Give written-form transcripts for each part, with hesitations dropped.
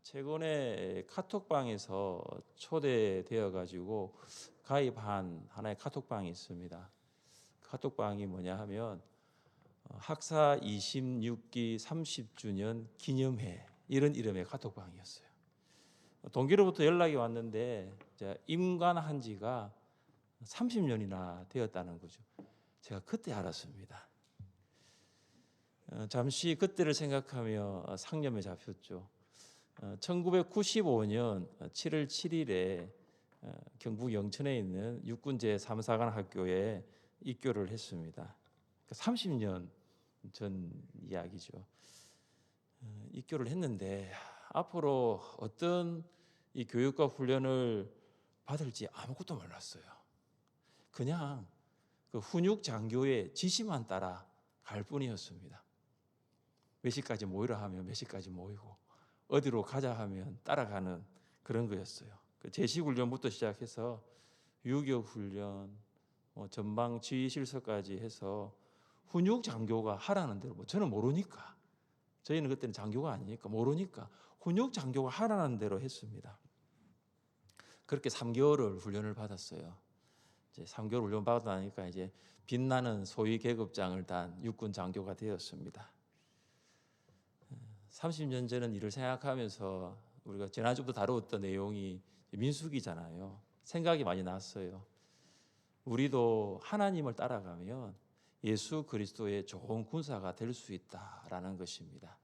최근에 카톡방에서 초대되어 가지고 가입한 하나의 카톡방이 있습니다. 카톡방이 뭐냐 하면 학사 26기 30주년 기념회 이런 이름의 카톡방이었어요. 동기로부터 연락이 왔는데 임관한 지가 30년이나 되었다는 거죠. 제가 그때 알았습니다. 잠시 그때를 생각하며 상념에 잡혔죠. 1995년 7월 7일에 경북 영천에 있는 육군 제3사관 학교에 입교를 했습니다. 30년 전 이야기죠. 입교를 했는데 앞으로 어떤 이 교육과 훈련을 받을지 아무것도 몰랐어요. 그냥 그 훈육 장교의 지시만 따라 갈 뿐이었습니다. 몇 시까지 모이라 하면 몇 시까지 모이고 어디로 가자 하면 따라가는 그런 거였어요. 그 제식 훈련부터 시작해서 유격 훈련, 전방 지휘 실습까지 해서 훈육 장교가 하라는 대로 저는 모르니까 저희는 그때는 장교가 아니니까 모르니까 훈육 장교가 하라는 대로 했습니다. 그렇게 3개월을 훈련을 받았어요. 이제 3개월 훈련 받고 나니까 이제 빛나는 소위 계급장을 단 육군 장교가 되었습니다. 30년 전은 일을 생각하면서 우리가 지난주부터 다루었던 내용이 민수기잖아요. 생각이 많이 났어요. 우리도 하나님을 따라가면 예수 그리스도의 좋은 군사가 될 수 있다라는 것입니다.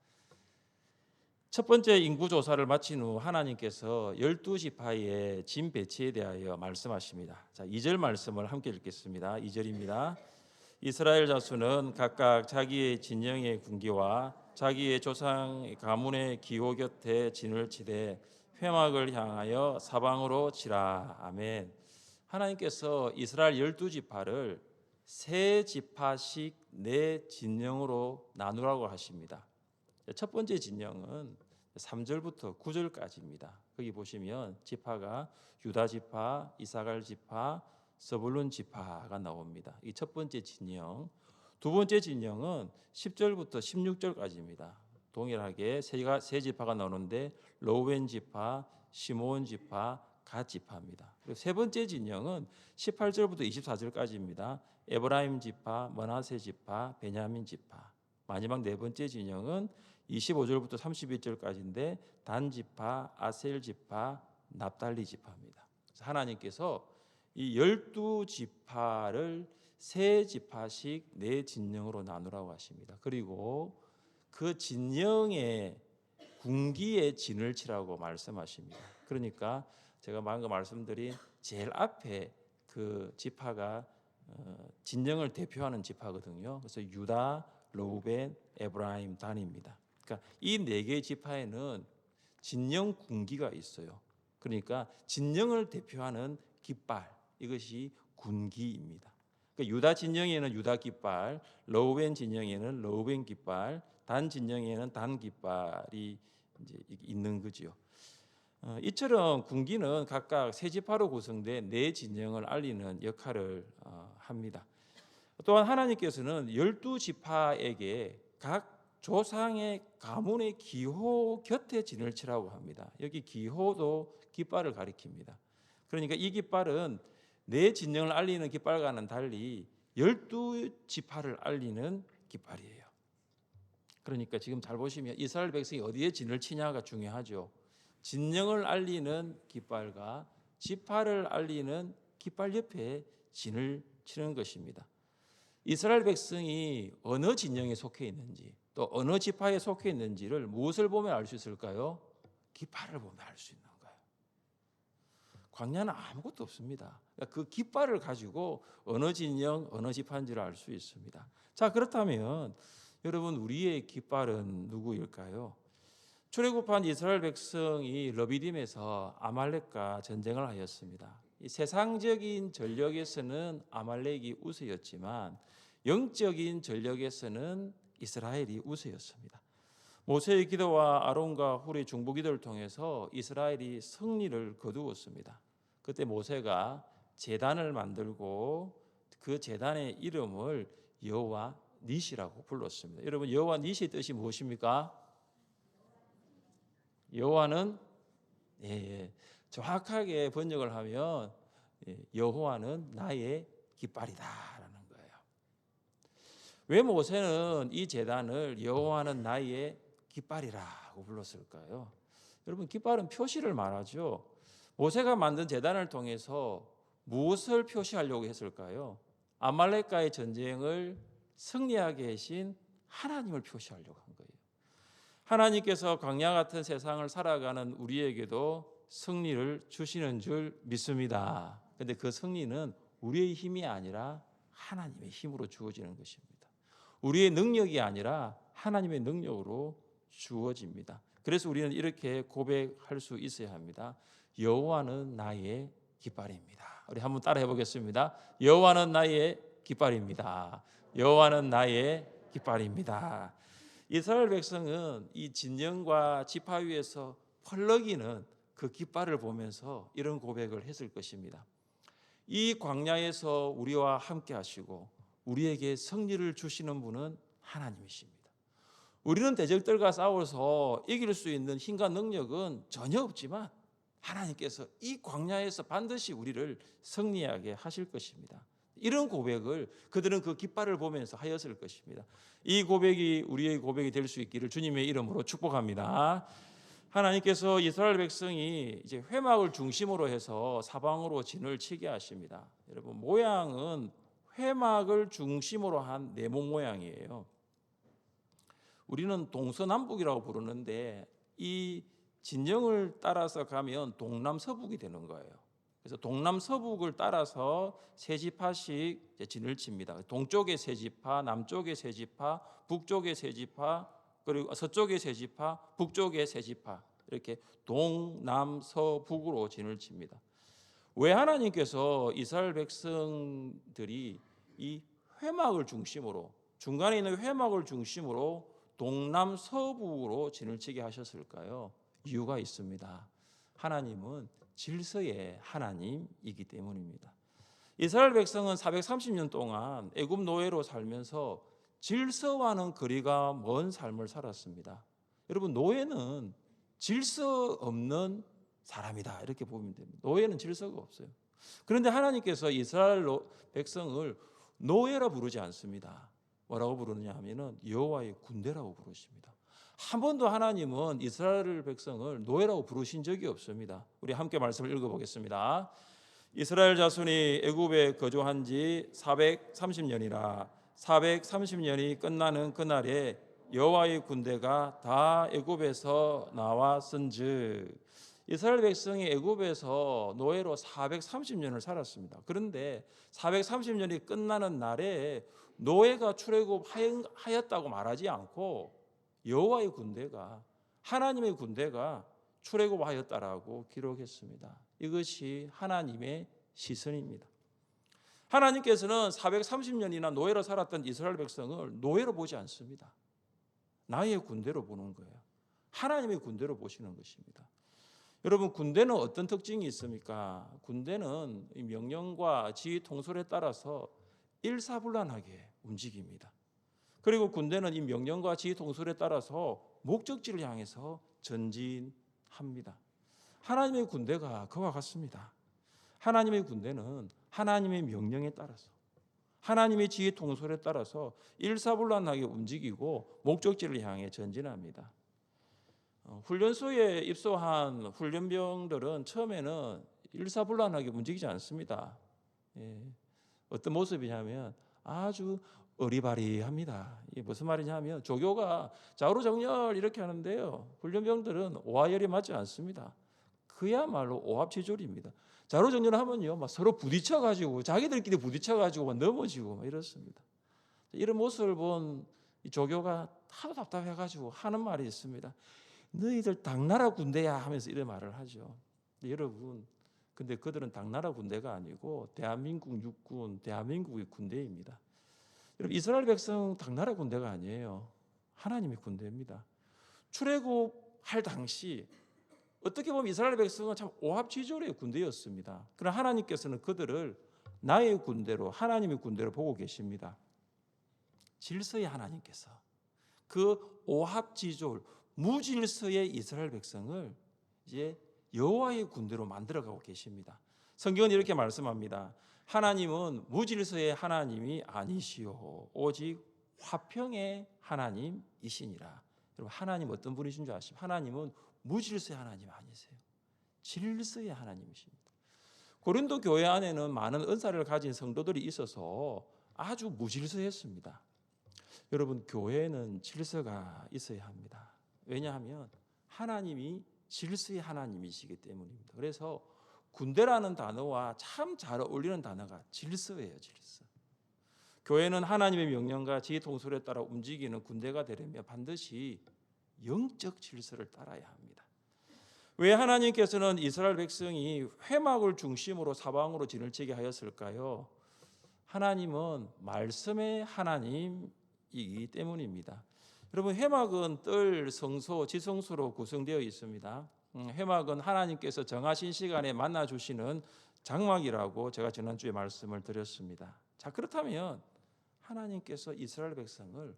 첫 번째 인구조사를 마친 후 하나님께서 12지파의 짐 배치에 대하여 말씀하십니다. 자, 2절 말씀을 함께 읽겠습니다. 2절입니다. 이스라엘 자손은 각각 자기의 진영의 군기와 자기의 조상 가문의 기호 곁에 진을 치되 회막을 향하여 사방으로 치라. 아멘. 하나님께서 이스라엘 12지파를 세 지파씩 네 진영으로 나누라고 하십니다. 첫 번째 진영은 3절부터 9절까지입니다. 거기 보시면 지파가 유다 지파, 이사갈 지파, 스불론 지파가 나옵니다. 이 첫 번째 진영. 두 번째 진영은 10절부터 16절까지입니다. 동일하게 세 지파가 나오는데 로벤 지파, 시므온 지파, 갓 지파입니다. 그리고 세 번째 진영은 18절부터 24절까지입니다. 에브라임 지파, 므낫세 지파, 베냐민 지파. 마지막 네 번째 진영은 25절부터 31절까지인데 단 지파, 아셀 지파, 납달리 지파입니다. 하나님께서 이 12지파를 세 지파씩 네 진영으로 나누라고 하십니다. 그리고 그 진영의 군기에 진을 치라고 말씀하십니다. 그러니까 제가 방금 말씀드린 제일 앞에 그 지파가 진영을 대표하는 지파거든요. 그래서 유다, 르우벤, 에브라임, 단입니다. 그러니까 이 네 개의 지파에는 진영 군기가 있어요. 그러니까 진영을 대표하는 깃발, 이것이 군기입니다. 그러니까 유다 진영에는 유다 깃발, 르우벤 진영에는 르우벤 깃발, 단 진영에는 단 깃발이 이제 있는 거죠. 이처럼 군기는 각각 세 지파로 구성된 네 진영을 알리는 역할을 합니다. 또한 하나님께서는 12지파에게 각 조상의 가문의 기호 곁에 진을 치라고 합니다. 여기 기호도 깃발을 가리킵니다. 그러니까 이 깃발은 네 진영을 알리는 깃발과는 달리 12지파를 알리는 깃발이에요. 그러니까 지금 잘 보시면 이스라엘 백성이 어디에 진을 치냐가 중요하죠. 진영을 알리는 깃발과 지파를 알리는 깃발 옆에 진을 치는 것입니다. 이스라엘 백성이 어느 진영에 속해 있는지 또 어느 지파에 속해 있는지를 무엇을 보면 알 수 있을까요? 깃발을 보면 알 수 있는 거예요. 광야는 아무것도 없습니다. 그러니까 그 깃발을 가지고 어느 진영, 어느 지파인지를 알 수 있습니다. 자, 그렇다면 여러분, 우리의 깃발은 누구일까요? 출애굽한 이스라엘 백성이 러비딤에서 아말렉과 전쟁을 하였습니다. 이 세상적인 전력에서는 아말렉이 우세였지만 영적인 전력에서는 이스라엘이 우세였습니다. 모세의 기도와 아론과 훌의 중보 기도를 통해서 이스라엘이 승리를 거두었습니다. 그때 모세가 제단을 만들고 그 제단의 이름을 여호와 니시라고 불렀습니다. 여러분, 여호와 니시의 뜻이 무엇입니까? 여호와는 정확하게 번역을 하면 여호와는 나의 깃발이다라는 거예요. 왜 모세는 이 제단을 여호와는 나의 깃발이라고 불렀을까요? 여러분, 깃발은 표시를 말하죠. 모세가 만든 제단을 통해서 무엇을 표시하려고 했을까요? 아말렉과의 전쟁을 승리하게 하신 하나님을 표시하려고 한 거예요. 하나님께서 광야 같은 세상을 살아가는 우리에게도 승리를 주시는 줄 믿습니다. 그런데 그 승리는 우리의 힘이 아니라 하나님의 힘으로 주어지는 것입니다. 우리의 능력이 아니라 하나님의 능력으로 주어집니다. 그래서 우리는 이렇게 고백할 수 있어야 합니다. 여호와는 나의 깃발입니다. 우리 한번 따라해 보겠습니다. 여호와는 나의 깃발입니다. 여호와는 나의 깃발입니다. 이스라엘 백성은 이 진영과 지파 위에서 펄럭이는 그 깃발을 보면서 이런 고백을 했을 것입니다. 이 광야에서 우리와 함께 하시고 우리에게 승리를 주시는 분은 하나님이십니다. 우리는 대적들과 싸워서 이길 수 있는 힘과 능력은 전혀 없지만 하나님께서 이 광야에서 반드시 우리를 승리하게 하실 것입니다. 이런 고백을 그들은 그 깃발을 보면서 하였을 것입니다. 이 고백이 우리의 고백이 될 수 있기를 주님의 이름으로 축복합니다. 하나님께서 이스라엘 백성이 이제 회막을 중심으로 해서 사방으로 진을 치게 하십니다. 여러분, 모양은 회막을 중심으로 한 네모 모양이에요. 우리는 동서남북이라고 부르는데 이 진영을 따라서 가면 동남서북이 되는 거예요. 그래서 동남서북을 따라서 세 지파씩 진을 칩니다. 동쪽에 세 지파, 남쪽에 세 지파, 북쪽에 세 지파, 그리고 서쪽에 세 지파, 북쪽에 세 지파, 이렇게 동남서북으로 진을 칩니다. 왜 하나님께서 이스라엘 백성들이 이 회막을 중심으로, 중간에 있는 회막을 중심으로 동남서북으로 진을 치게 하셨을까요? 이유가 있습니다. 하나님은 질서의 하나님이기 때문입니다. 이스라엘 백성은 430년 동안 애굽 노예로 살면서 질서와는 거리가 먼 삶을 살았습니다. 여러분, 노예는 질서 없는 사람이다 이렇게 보면 됩니다. 노예는 질서가 없어요. 그런데 하나님께서 이스라엘 백성을 노예라 부르지 않습니다. 뭐라고 부르느냐 하면은 여호와의 군대라고 부르십니다. 한 번도 하나님은 이스라엘 백성을 노예라고 부르신 적이 없습니다. 우리 함께 말씀을 읽어보겠습니다. 이스라엘 자손이 애굽에 거주한 지 430년이라 430년이 끝나는 그날에 여호와의 군대가 다 애굽에서 나왔은즉. 이스라엘 백성이 애굽에서 노예로 430년을 살았습니다. 그런데 430년이 끝나는 날에 노예가 출애굽하였다고 말하지 않고 여호와의 군대가, 하나님의 군대가 출애굽하였다라고 기록했습니다. 이것이 하나님의 시선입니다. 하나님께서는 430년이나 노예로 살았던 이스라엘 백성을 노예로 보지 않습니다. 나의 군대로 보는 거예요. 하나님의 군대로 보시는 것입니다. 여러분, 군대는 어떤 특징이 있습니까? 군대는 명령과 지휘 통솔에 따라서 일사불란하게 움직입니다. 그리고 군대는 이 명령과 지휘 통솔에 따라서 목적지를 향해서 전진합니다. 하나님의 군대가 그와 같습니다. 하나님의 군대는 하나님의 명령에 따라서, 하나님의 지휘 통솔에 따라서 일사불란하게 움직이고 목적지를 향해 전진합니다. 훈련소에 입소한 훈련병들은 처음에는 일사불란하게 움직이지 않습니다. 어떤 모습이냐면 아주 어리바리합니다. 이게 무슨 말이냐면 조교가 좌우정렬 이렇게 하는데요, 훈련병들은 오하열이 맞지 않습니다. 그야말로 오합지졸입니다. 좌우정렬을 하면요, 막 서로 부딪혀가지고 자기들끼리 부딪혀가지고 막 넘어지고 막 이렇습니다. 이런 모습을 본 이 조교가 하도 답답해가지고 하는 말이 있습니다. 너희들 당나라 군대야 하면서 이런 말을 하죠. 여러분, 근데 그들은 당나라 군대가 아니고 대한민국 육군, 대한민국의 군대입니다. 여러분, 이스라엘 백성 당나라 군대가 아니에요. 하나님의 군대입니다. 출애굽할 당시 어떻게 보면 이스라엘 백성은 참 오합지졸의 군대였습니다. 그러나 하나님께서는 그들을 나의 군대로, 하나님의 군대로 보고 계십니다. 질서의 하나님께서 그 오합지졸, 무질서의 이스라엘 백성을 이제 여호와의 군대로 만들어가고 계십니다. 성경은 이렇게 말씀합니다. 하나님은 무질서의 하나님이 아니시오 오직 화평의 하나님이시니라. 여러분, 하나님 어떤 분이신 줄 아십니까? 하나님은 무질서의 하나님 아니세요. 질서의 하나님이십니다. 고린도 교회 안에는 많은 은사를 가진 성도들이 있어서 아주 무질서했습니다. 여러분, 교회는 질서가 있어야 합니다. 왜냐하면 하나님이 질서의 하나님이시기 때문입니다. 그래서 군대라는 단어와 참 잘 어울리는 단어가 질서예요. 질서. 교회는 하나님의 명령과 지혜 통솔에 따라 움직이는 군대가 되려면 반드시 영적 질서를 따라야 합니다. 왜 하나님께서는 이스라엘 백성이 회막을 중심으로 사방으로 진을 치게 하였을까요? 하나님은 말씀의 하나님이기 때문입니다. 여러분, 회막은 뜰, 성소, 지성소로 구성되어 있습니다. 회막은 하나님께서 정하신 시간에 만나 주시는 장막이라고 제가 지난주에 말씀을 드렸습니다. 자, 그렇다면 하나님께서 이스라엘 백성을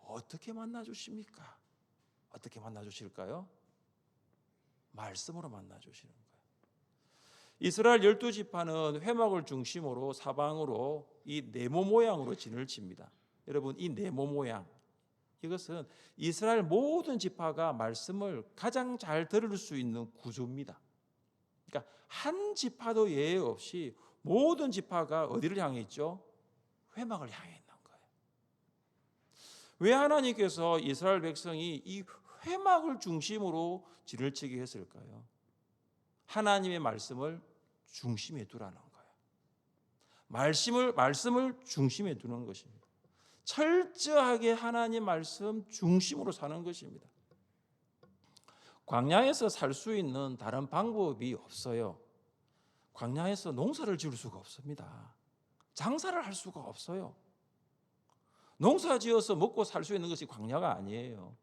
어떻게 만나 주십니까? 어떻게 만나 주실까요? 말씀으로 만나 주시는 거예요. 이스라엘 12지파는 회막을 중심으로 사방으로 이 네모 모양으로 진을 칩니다. 여러분, 이 네모 모양, 이것은 이스라엘 모든 지파가 말씀을 가장 잘 들을 수 있는 구조입니다. 그러니까 한 지파도 예외 없이 모든 지파가 어디를 향해 있죠? 회막을 향해 있는 거예요. 왜 하나님께서 이스라엘 백성이 이 회막을 중심으로 진을 치게 했을까요? 하나님의 말씀을 중심에 두라는 거예요. 말씀을 중심에 두는 것입니다. 철저하게 하나님 말씀 중심으로 사는 것입니다. 광야에서 살 수 있는 다른 방법이 없어요. 광야에서 농사를 지을 수가 없습니다. 장사를 할 수가 없어요. 농사 지어서 먹고 살 수 있는 것이 광야가 아니에요.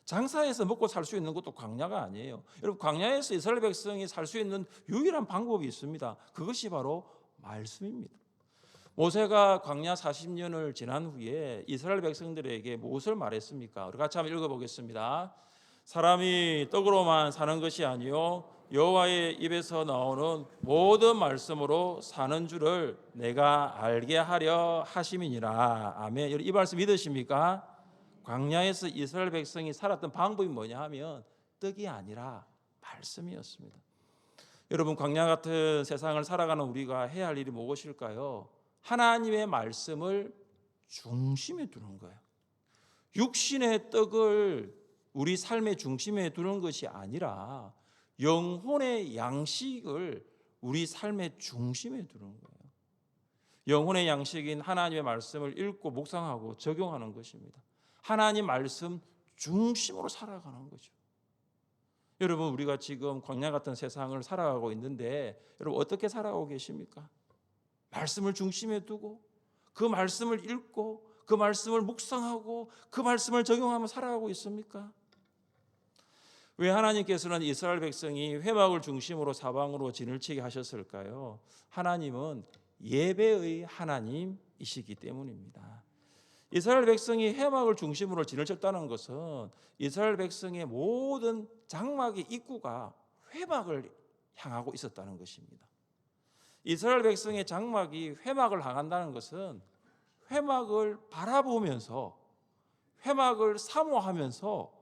장사해서 먹고 살 수 있는 것도 광야가 아니에요. 여러분, 광야에서 이스라엘 백성이 살 수 있는 유일한 방법이 있습니다. 그것이 바로 말씀입니다. 모세가 광야 40년을 지난 후에 이스라엘 백성들에게 무엇을 말했습니까? 우리 같이 한번 읽어보겠습니다. 사람이 떡으로만 사는 것이 아니요 여호와의 입에서 나오는 모든 말씀으로 사는 줄을 내가 알게 하려 하심이니라. 아멘. 이 말씀 믿으십니까? 광야에서 이스라엘 백성이 살았던 방법이 뭐냐 하면 떡이 아니라 말씀이었습니다. 여러분, 광야 같은 세상을 살아가는 우리가 해야 할 일이 무엇일까요? 하나님의 말씀을 중심에 두는 거예요. 육신의 떡을 우리 삶의 중심에 두는 것이 아니라 영혼의 양식을 우리 삶의 중심에 두는 거예요. 영혼의 양식인 하나님의 말씀을 읽고 묵상하고 적용하는 것입니다. 하나님 말씀 중심으로 살아가는 거죠. 여러분, 우리가 지금 광야 같은 세상을 살아가고 있는데 여러분, 어떻게 살아가고 계십니까? 말씀을 중심에 두고 그 말씀을 읽고 그 말씀을 묵상하고 그 말씀을 적용하며 살아가고 있습니까? 왜 하나님께서는 이스라엘 백성이 회막을 중심으로 사방으로 진을 치게 하셨을까요? 하나님은 예배의 하나님이시기 때문입니다. 이스라엘 백성이 회막을 중심으로 진을 쳤다는 것은 이스라엘 백성의 모든 장막의 입구가 회막을 향하고 있었다는 것입니다. 이스라엘 백성의 장막이 회막을 향한다는 것은 회막을 바라보면서 회막을 사모하면서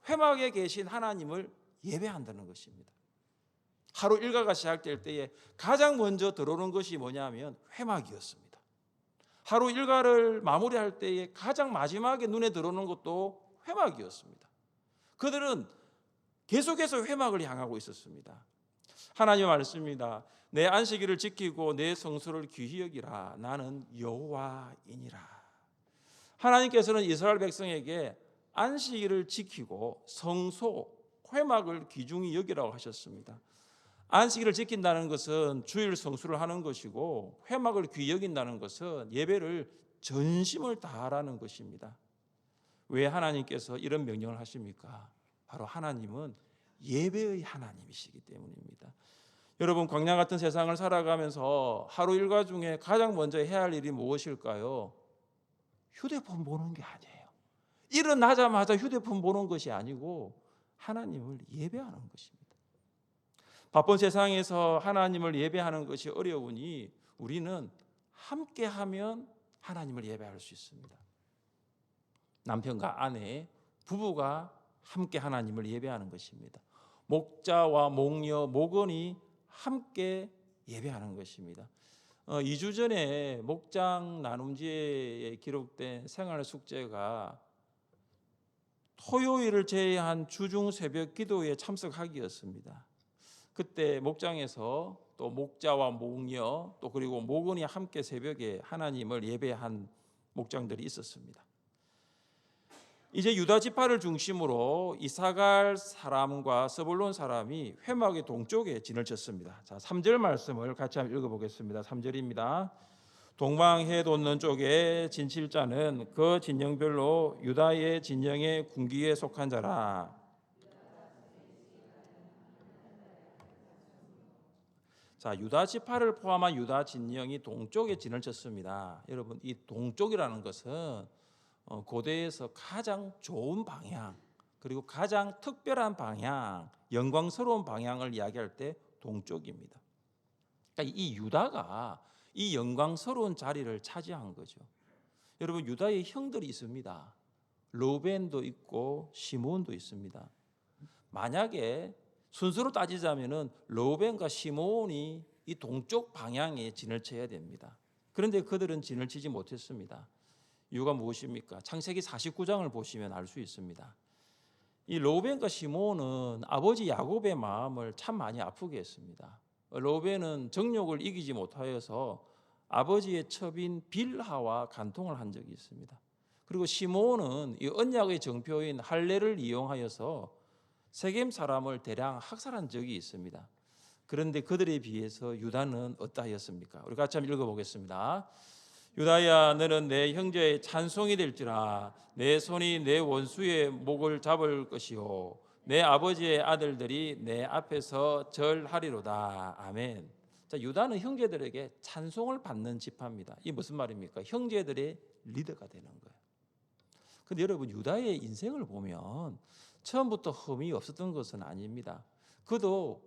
회막에 계신 하나님을 예배한다는 것입니다. 하루 일과가 시작될 때에 가장 먼저 들어오는 것이 뭐냐면 회막이었습니다. 하루 일과를 마무리할 때에 가장 마지막에 눈에 들어오는 것도 회막이었습니다. 그들은 계속해서 회막을 향하고 있었습니다. 하나님의 말씀입니다. 내 안식일을 지키고 내 성수를 귀히 여기라. 나는 여호와이니라. 하나님께서는 이스라엘 백성에게 안식일을 지키고 성소, 회막을 귀중히 여기라고 하셨습니다. 안식일을 지킨다는 것은 주일 성수를 하는 것이고 회막을 귀히 여긴다는 것은 예배를 전심을 다하라는 것입니다. 왜 하나님께서 이런 명령을 하십니까? 바로 하나님은 예배의 하나님이시기 때문입니다. 여러분, 광야 같은 세상을 살아가면서 하루 일과 중에 가장 먼저 해야 할 일이 무엇일까요? 휴대폰 보는 게 아니에요. 일어나자마자 휴대폰 보는 것이 아니고 하나님을 예배하는 것입니다. 바쁜 세상에서 하나님을 예배하는 것이 어려우니 우리는 함께하면 하나님을 예배할 수 있습니다. 남편과 아내, 부부가 함께 하나님을 예배하는 것입니다. 목자와 목녀, 목원이 함께 예배하는 것입니다. 2주 전에 목장 나눔지에 기록된 생활 숙제가 토요일을 제외한 주중 새벽 기도에 참석하기였습니다. 그때 목장에서 또 목자와 목녀 또 그리고 목원이 함께 새벽에 하나님을 예배한 목장들이 있었습니다. 이제 유다 지파를 중심으로 이사갈 사람과 스불론 사람이 회막의 동쪽에 진을 쳤습니다. 자, 3절 말씀을 같이 한번 읽어보겠습니다. 3절입니다. 동방해 돋는 쪽에 진칠자는 그 진영별로 유다의 진영의 군기에 속한 자라. 자, 유다 지파를 포함한 유다 진영이 동쪽에 진을 쳤습니다. 여러분, 이 동쪽이라는 것은 고대에서 가장 좋은 방향, 그리고 가장 특별한 방향, 영광스러운 방향을 이야기할 때 동쪽입니다. 그러니까 이 유다가 이 영광스러운 자리를 차지한 거죠. 여러분, 유다의 형들이 있습니다. 르벤도 있고 시므온도 있습니다. 만약에 순서로 따지자면은 르벤과 시므온이 이 동쪽 방향에 진을 쳐야 됩니다. 그런데 그들은 진을 치지 못했습니다. 이유가 무엇입니까? 창세기 49장을 보시면 알 수 있습니다. 이 르벤과 시므온은 아버지 야곱의 마음을 참 많이 아프게 했습니다. 르벤은 정욕을 이기지 못하여서 아버지의 첩인 빌하와 간통을 한 적이 있습니다. 그리고 시므온은 이 언약의 정표인 할례를 이용하여서 세겜 사람을 대량 학살한 적이 있습니다. 그런데 그들에 비해서 유다는 어떠하였습니까? 우리 같이 한번 읽어보겠습니다. 유다야, 너는 내 형제의 찬송이 될지라. 내 손이 내 원수의 목을 잡을 것이요 내 아버지의 아들들이 내 앞에서 절하리로다. 아멘. 자, 유다는 형제들에게 찬송을 받는 지파입니다. 이 무슨 말입니까? 형제들의 리더가 되는 거예요. 근데 여러분, 유다의 인생을 보면 처음부터 흠이 없었던 것은 아닙니다. 그도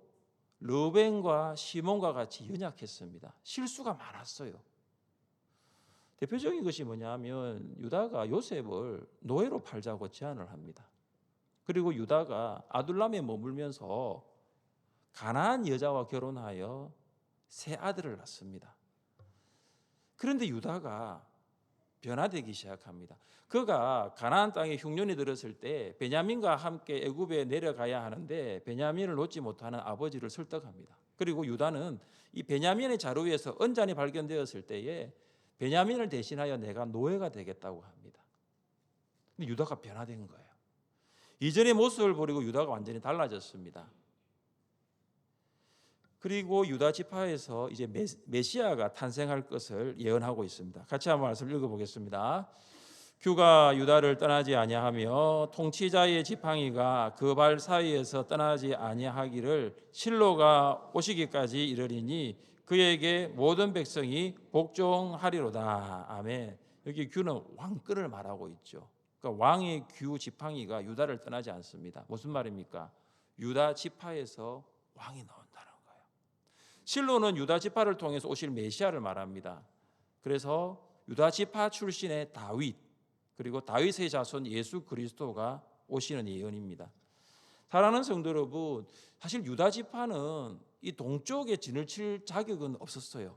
르벤과 시몬과 같이 연약했습니다. 실수가 많았어요. 대표적인 것이 뭐냐면 유다가 요셉을 노예로 팔자고 제안을 합니다. 그리고 유다가 아둘람에 머물면서 가나안 여자와 결혼하여 세 아들을 낳습니다. 그런데 유다가 변화되기 시작합니다. 그가 가나안 땅에 흉년이 들었을 때 베냐민과 함께 애굽에 내려가야 하는데 베냐민을 놓지 못하는 아버지를 설득합니다. 그리고 유다는 이 베냐민의 자루에서 언잔이 발견되었을 때에 베냐민을 대신하여 내가 노예가 되겠다고 합니다. 근데 유다가 변화된 거예요. 이전의 모습을 버리고 유다가 완전히 달라졌습니다. 그리고 유다 지파에서 이제 메시아가 탄생할 것을 예언하고 있습니다. 같이 한번 말씀 읽어보겠습니다. 규가 유다를 떠나지 아니하며 통치자의 지팡이가 그 발 사이에서 떠나지 아니하기를 실로가 오시기까지 이르리니 그에게 모든 백성이 복종하리로다. 아멘. 여기 규는 왕권을 말하고 있죠. 그러니까 왕의 규 지팡이가 유다를 떠나지 않습니다. 무슨 말입니까? 유다 지파에서 왕이 나온다는 거예요. 실로는 유다 지파를 통해서 오실 메시아를 말합니다. 그래서 유다 지파 출신의 다윗, 그리고 다윗의 자손 예수 그리스도가 오시는 예언입니다. 사랑하는 성도 여러분, 사실 유다 지파는 이 동쪽에 진을 칠 자격은 없었어요.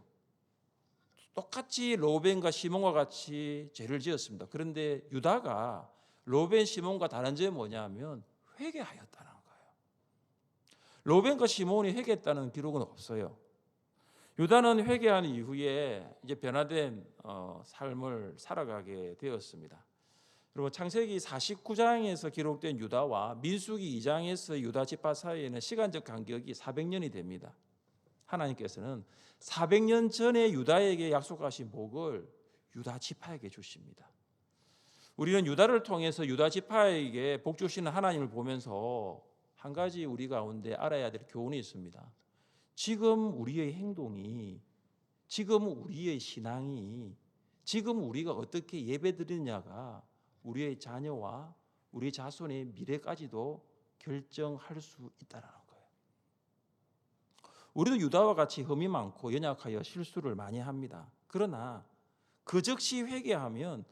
똑같이 르벤과 시몬과 같이 죄를 지었습니다. 그런데 유다가 르벤, 시몬과 다른 점이 뭐냐면 회개하였다는 거예요. 르벤과 시몬이 회개했다는 기록은 없어요. 유다는 회개한 이후에 이제 변화된 삶을 살아가게 되었습니다. 그리고 창세기 49장에서 기록된 유다와 민수기 2장에서 유다 지파 사이에는 시간적 간격이 400년이 됩니다. 하나님께서는 400년 전에 유다에게 약속하신 복을 유다 지파에게 주십니다. 우리는 유다를 통해서 유다 지파에게 복 주시는 하나님을 보면서 한 가지 우리 가운데 알아야 될 교훈이 있습니다. 지금 우리의 행동이, 지금 우리의 신앙이, 지금 우리가 어떻게 예배드리느냐가 우리의 자녀와 우리 자손의 미래까지도 결정할 수 있다는 거예요. 우리도 유다와 같이 흠이 많고 연약하여 실수를 많이 합니다. 그러나 그 즉시 회개하면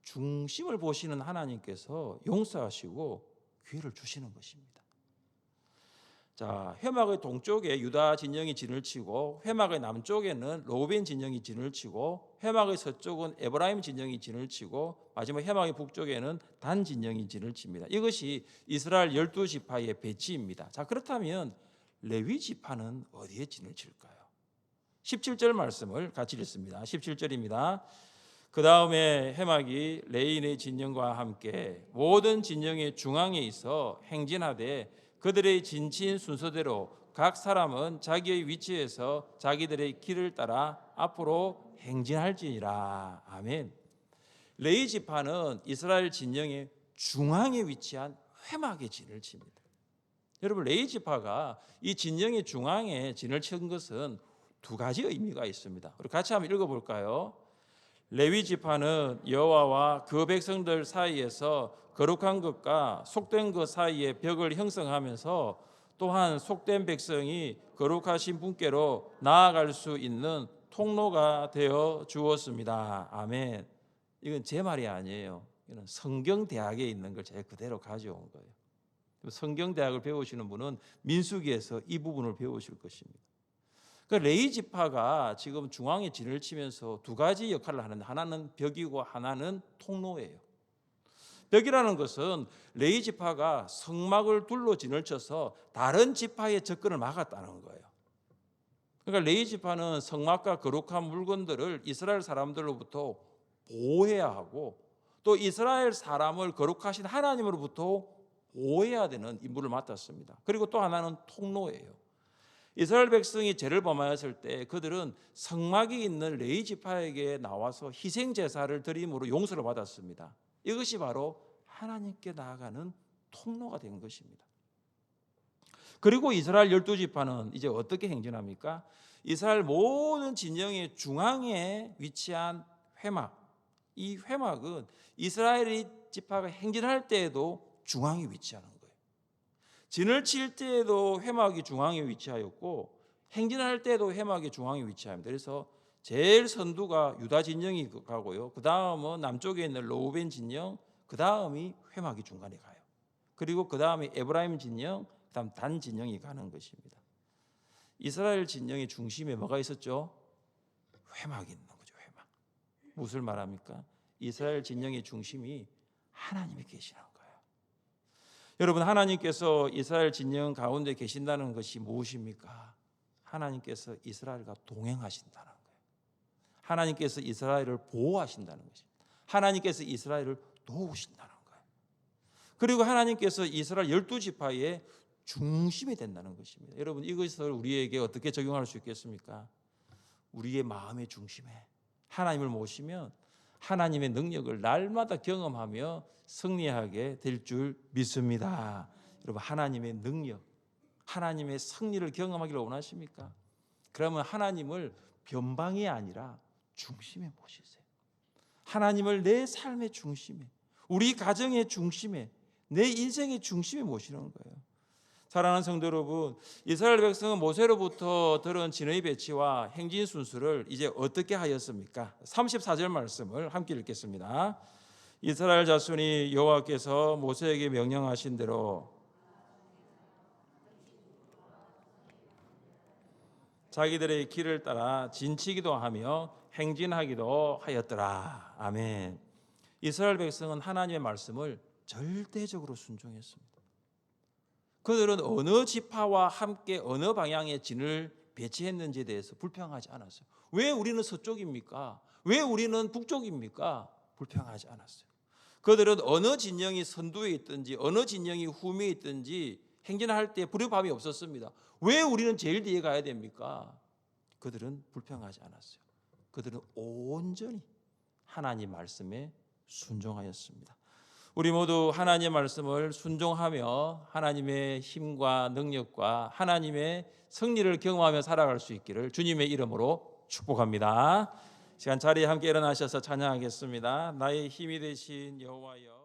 중심을 보시는 하나님께서 용서하시고 기회를 주시는 것입니다. 자, 회막의 동쪽에 유다 진영이 진을 치고 회막의 남쪽에는 로벤 진영이 진을 치고 회막의 서쪽은 에브라임 진영이 진을 치고 마지막 회막의 북쪽에는 단 진영이 진을 칩니다. 이것이 이스라엘 12지파의 배치입니다. 자, 그렇다면 레위 지파는 어디에 진을 칠까요? 17절 말씀을 같이 읽습니다. 17절입니다. 그 다음에 회막이 레인의 진영과 함께 모든 진영의 중앙에 있어 행진하되 그들의 진친 순서대로 각 사람은 자기의 위치에서 자기들의 길을 따라 앞으로 행진할지니라. 아멘. 레위 지파는 이스라엘 진영의 중앙에 위치한 회막에 진을 칩니다. 여러분, 레위 지파가 이 진영의 중앙에 진을 친 것은 두 가지 의미가 있습니다. 우리 같이 한번 읽어볼까요? 레위 지파는 여호와와 그 백성들 사이에서 거룩한 것과 속된 것 사이에 벽을 형성하면서 또한 속된 백성이 거룩하신 분께로 나아갈 수 있는 통로가 되어 주었습니다. 아멘. 이건 제 말이 아니에요. 이건 성경대학에 있는 걸 제가 그대로 가져온 거예요. 성경대학을 배우시는 분은 민수기에서 이 부분을 배우실 것입니다. 그러니까 레위 지파가 지금 중앙에 진을 치면서 두 가지 역할을 하는데 하나는 벽이고 하나는 통로예요. 벽이라는 것은 레위 지파가 성막을 둘러 진을 쳐서 다른 지파의 접근을 막았다는 거예요. 그러니까 레위 지파는 성막과 거룩한 물건들을 이스라엘 사람들로부터 보호해야 하고 또 이스라엘 사람을 거룩하신 하나님으로부터 보호해야 되는 임무를 맡았습니다. 그리고 또 하나는 통로예요. 이스라엘 백성이 죄를 범하였을 때 그들은 성막이 있는 레위 지파에게 나와서 희생 제사를 드림으로 용서를 받았습니다. 이것이 바로 하나님께 나아가는 통로가 된 것입니다. 그리고 이스라엘 12지파는 이제 어떻게 행진합니까? 이스라엘 모든 진영의 중앙에 위치한 회막, 이 회막은 이스라엘 지파가 행진할 때에도 중앙에 위치하는 거예요. 진을 칠 때에도 회막이 중앙에 위치하였고 행진할 때도 회막이 중앙에 위치합니다. 그래서 제일 선두가 유다 진영이 가고요. 그 다음은 남쪽에 있는 로벤 진영, 그 다음이 회막이 중간에 가요. 그리고 그 다음에 에브라임 진영, 그 다음 단 진영이 가는 것입니다. 이스라엘 진영의 중심에 뭐가 있었죠? 회막이 있는 거죠. 회막. 무엇을 말합니까? 이스라엘 진영의 중심이 하나님이 계시는 거예요. 여러분, 하나님께서 이스라엘 진영 가운데 계신다는 것이 무엇입니까? 하나님께서 이스라엘과 동행하신다는 거예요. 하나님께서 이스라엘을 보호하신다는 것입니다. 하나님께서 이스라엘을 도우신다는 거예요. 그리고 하나님께서 이스라엘 12지파의 중심이 된다는 것입니다. 여러분, 이것을 우리에게 어떻게 적용할 수 있겠습니까? 우리의 마음의 중심에 하나님을 모시면 하나님의 능력을 날마다 경험하며 승리하게 될 줄 믿습니다. 여러분, 하나님의 능력, 하나님의 승리를 경험하기를 원하십니까? 그러면 하나님을 변방이 아니라 중심에 모시세요. 하나님을 내 삶의 중심에, 우리 가정의 중심에, 내 인생의 중심에 모시는 거예요. 사랑하는 성도 여러분, 이스라엘 백성은 모세로부터 들은 진의 배치와 행진 순수를 이제 어떻게 하였습니까? 34절 말씀을 함께 읽겠습니다. 이스라엘 자손이 여호와께서 모세에게 명령하신 대로 자기들의 길을 따라 진치기도 하며 행진하기도 하였더라. 아멘. 이스라엘 백성은 하나님의 말씀을 절대적으로 순종했습니다. 그들은 어느 지파와 함께 어느 방향의 진을 배치했는지에 대해서 불평하지 않았어요. 왜 우리는 서쪽입니까? 왜 우리는 북쪽입니까? 불평하지 않았어요. 그들은 어느 진영이 선두에 있든지 어느 진영이 후미에 있든지 행진할 때 불협화음이 없었습니다. 왜 우리는 제일 뒤에 가야 됩니까? 그들은 불평하지 않았어요. 그들은 온전히 하나님 말씀에 순종하였습니다. 우리 모두 하나님의 말씀을 순종하며 하나님의 힘과 능력과 하나님의 승리를 경험하며 살아갈 수 있기를 주님의 이름으로 축복합니다. 시간 자리에 함께 일어나셔서 찬양하겠습니다. 나의 힘이 되신 여호와여.